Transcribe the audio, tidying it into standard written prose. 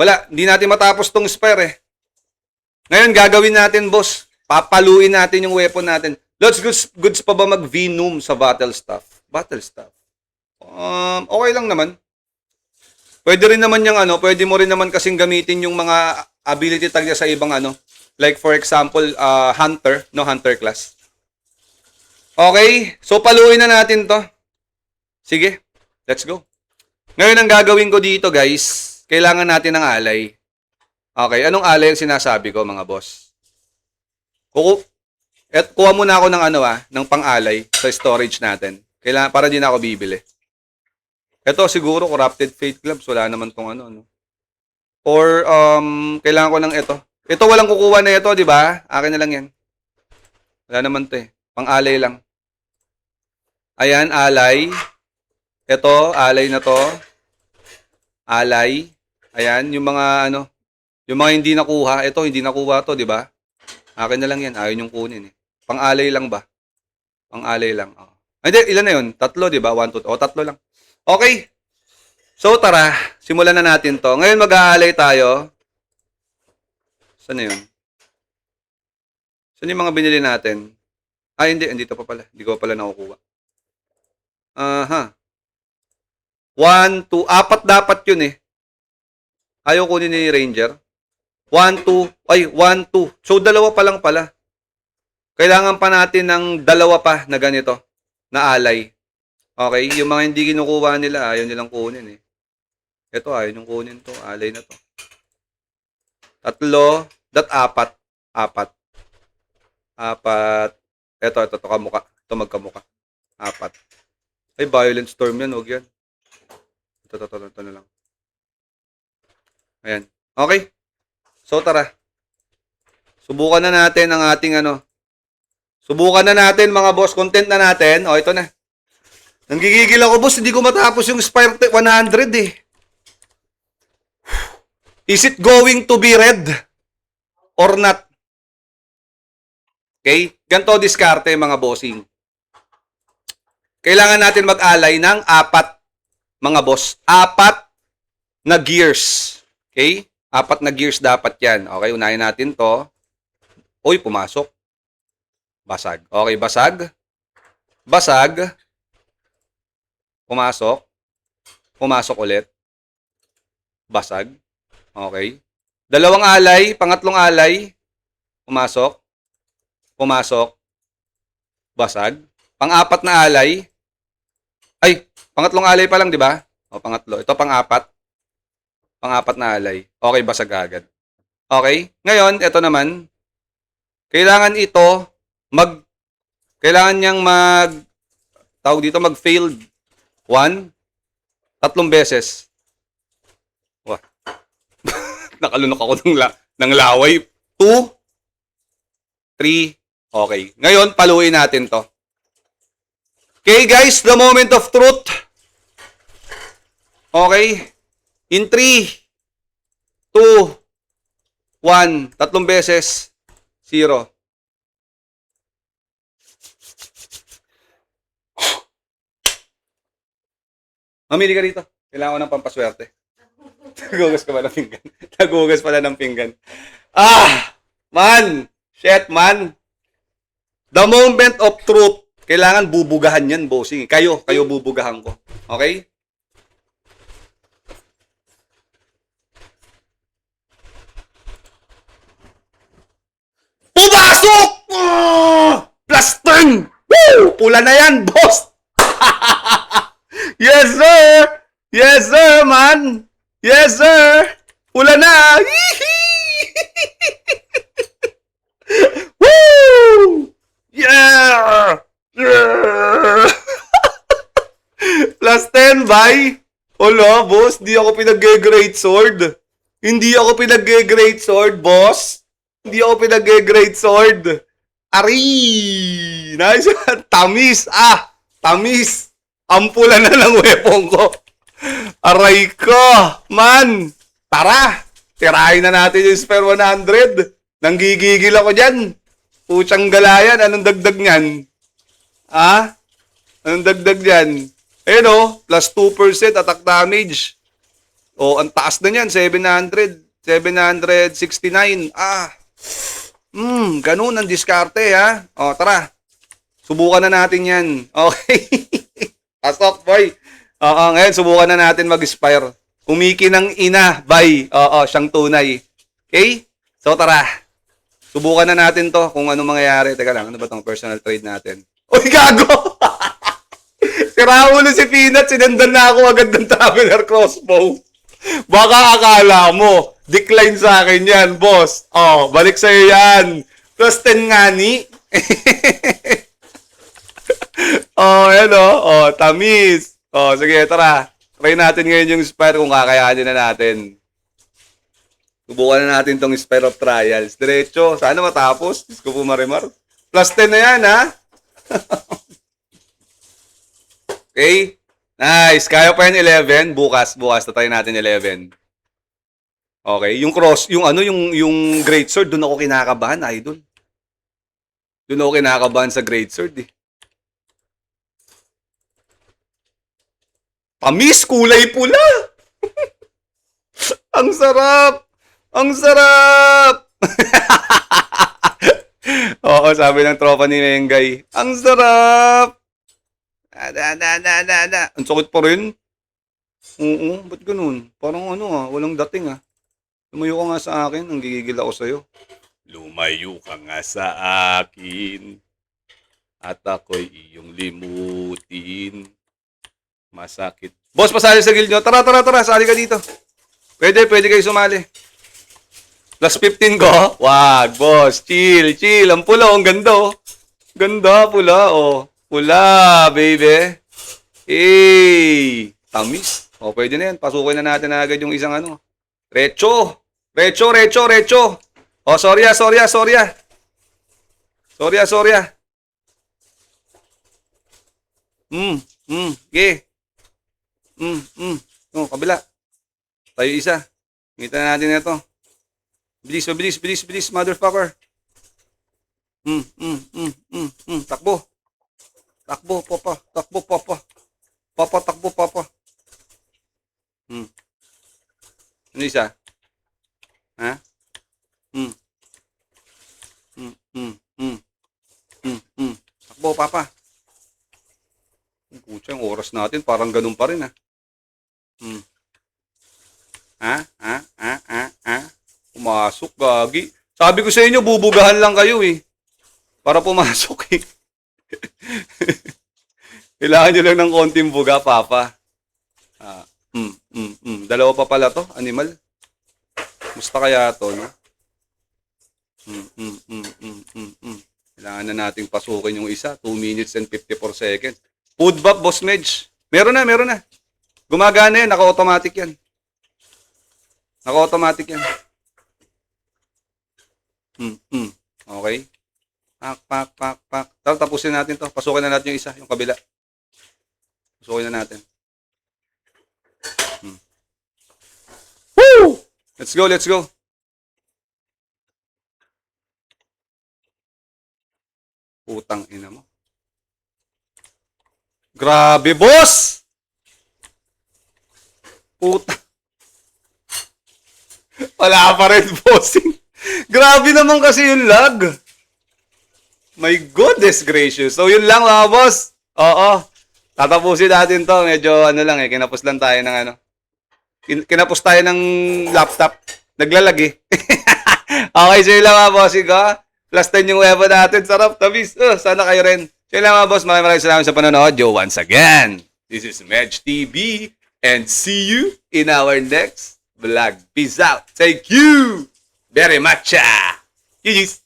Wala, hindi natin matapos tong spare eh. Ngayon, gagawin natin, boss. Papaluin natin yung weapon natin. Lods, goods pa ba mag-Venom sa battle staff? Battle staff? Okay lang naman. Pwede rin naman yung pwede mo rin naman kasing gamitin yung mga ability tag niya sa ibang Like for example, Hunter, no, Hunter class. Okay, so paluin na natin to. Sige, let's go. Ngayon ang gagawin ko dito guys, kailangan natin ng alay. Okay, anong alay ang sinasabi ko mga boss? Kuha muna ako ng ng pang-alay sa storage natin. Kailangan, para di na ako bibili. Ito siguro, Corrupted Fate Gloves. Wala naman tong Or, kailangan ko ng ito. Ito walang kukuha na ito, di ba? Akin na lang yan. Wala naman to eh. Pang-alay lang. Ayan, alay. Ito, alay na to. Alay. Ayan, yung mga yung mga hindi nakuha. Ito, hindi nakuha to, di ba? Akin na lang yan. Ayaw yung kunin eh. Pang-alay lang ba? Pang-alay lang. Oh. Hindi, ilan na yun? Tatlo, di ba? 1, 2, tatlo lang. Okay. So, tara. Simulan na natin to. Ngayon, mag-aalay tayo. Saan na yun? Saan yung mga binili natin? Hindi. Andito pa pala. Hindi ko pa pala nakukuha. 1, 2. 4 dapat yun eh. Ayaw kunin ni Ranger. 1, 2. 1, 2. So, dalawa pa lang pala. Kailangan pa natin ng dalawa pa na ganito. Na alay. Okay? Yung mga hindi kinukuha nila, ayaw nilang kunin eh. Ito, ayaw yung kunin to. Alay na to. 3. 4. 4. Ito, kamuka. Ito, magkamuka. 4. Ay, Violent Storm yan. Huwag yan. Ito na lang. Ayan. Okay. So, tara. Subukan na natin ang ating Subukan na natin, mga boss. Content na natin. O, ito na. Nanggigigil ako, boss. Hindi ko matapos yung Spire 100 eh. Is it going to be red? Or not? Okay? Ganito diskarte, mga bossing. Kailangan natin mag-alay ng 4, mga boss. 4 na gears. Okay? 4 na gears dapat yan. Okay, unahin natin to. Uy, pumasok. Basag. Okay, basag. Basag. Pumasok. Pumasok ulit. Basag. Okay. Dalawang alay, pangatlong alay. Pumasok. Pumasok. Basag. Pang-4 na alay. Ay, pangatlong alay pa lang, di ba? O, pangatlo. Ito, pang-4. Pang-4 na alay. Okay, basag agad. Okay. Ngayon, ito naman. Kailangan niyang tawag dito, mag-failed 1, 3 beses. Wah. Nakalunok ako ng laway. 2, 3, okay. Ngayon, paluin natin to. Okay, guys, the moment of truth. Okay. In 3, 2, 1, 3 beses, 0. Mamili ka dito. Kailangan ko ng pampaswerte. Nagugas ka ba ng pinggan? Nagugas pala ng pinggan. Man! Shit, man! The moment of truth. Kailangan bubugahan yan, bossing. Kayo bubugahan ko. Okay? Pumasok! Plus 10! Woo! Pula na yan, boss! Yes, sir! Yes, sir, man! Yes, sir! Pula na! Woo! Yeah! Yeah! Plus 10, bye! Olo, boss, di ako pinag-great sword. Hindi ako pinag-great sword, boss. Hindi ako pinag-great sword. Ari! Nice! Tamis! Tamis! Ampula na ng weapon ko. Aray ko! Man! Tara! Tirahin na natin yung Spare 100. Nanggigigil ako dyan. Putsang galayan. Anong dagdag nyan? Anong dagdag nyan? Ayun o. Plus 2% attack damage. O, ang taas na niyan, 700, 769. Ganun ang diskarte, ha? O, tara. Subukan na natin yan. Okay. Pasok, boy. Oo, ngayon, subukan na natin mag-spire. Kumiki ng ina, bay. Oo, siyang tunay. Okay? So, tara. Subukan na natin to kung ano mangyayari. Teka lang, ano ba tong personal trade natin? Uy, gago! Sira ulo si Peanut, sinendan na ako agad ng traveler crossbow. Baka akala mo, decline sa akin yan, boss. Oh, balik sa'yo yan. Plus 10 nga ni. Oh, yan oh. Oh, tamis. Oh, sige, tara. Try natin ngayon yung Spire kung kakayanin na natin. Subukan na natin tong Spire of Trials. Diretso. Sana matapos. Diyos ko po marimar. Plus 10 na yan, ha? Okay? Nice. Kaya pa yan 11. Bukas na tayo natin 11. Okay. Yung cross, yung Great Sword, doon ako kinakabahan, idol. Doon ako kinakabahan sa Great Sword, eh. Tamis, kulay pula. Ang sarap. Ang sarap. Oo, sabi ng tropa ni Mengay. Ang sarap. Ang sakit pa rin. Oo, ba't ganun? Parang walang dating Lumayo ka nga sa akin, ang gigigil ako sa'yo. Lumayo ka nga sa akin. At ako'y iyong limutin. Masakit. Boss, pasali sa guild nyo. Tara. Sali ka dito. Pwede kayo sumali. Plus 15 ko. Wag, boss. Chill. Ang pula, ang ganda, oh. Ganda, pula, oh. Pula, baby. Tamis. O, pwede na yan. Pasukin na natin agad yung isang Recho. O, sorry. Okay. Kabila. Tayo isa. Ngita na natin ito. Bilis, motherfucker. Takbo, papa. Ano isa? Ha? Takbo, papa. Pucha, yung oras natin, parang ganun pa rin, Pumasok, gagi. Sabi ko sa inyo, bubugahan lang kayo, para pumasok, Kailangan nyo lang ng konting buga, papa. Dalawa pa pala to, animal. Musta kaya to, no? Kailangan na nating pasukin yung isa. 2 minutes and 54 seconds. Food buff, Boss Medj. Meron na. Gumagana yan. Naka-automatic yan. Okay. Pak. Tapusin natin to. Pasukin na natin yung isa, yung kabila. Pasukin na natin. Woo! Let's go. Putang ina mo. Grabe, boss! Puta. Wala pa rin, bossing. Grabe naman kasi yung lag. My goodness gracious. So, yun lang, mga boss. Oo. Tatapusin natin to. Medyo, kinapos lang tayo ng kinapos tayo ng laptop. Naglalag, Okay, so yun lang, mga bossing ko. Plus 10 yung weapon natin. Sarap, tamis. Sana kayo rin. So yun lang, mga boss. Maraming salamat sa panonood. Yo, once again, this is Medj TV. And see you in our next vlog. Peace out. Thank you very much. GG's.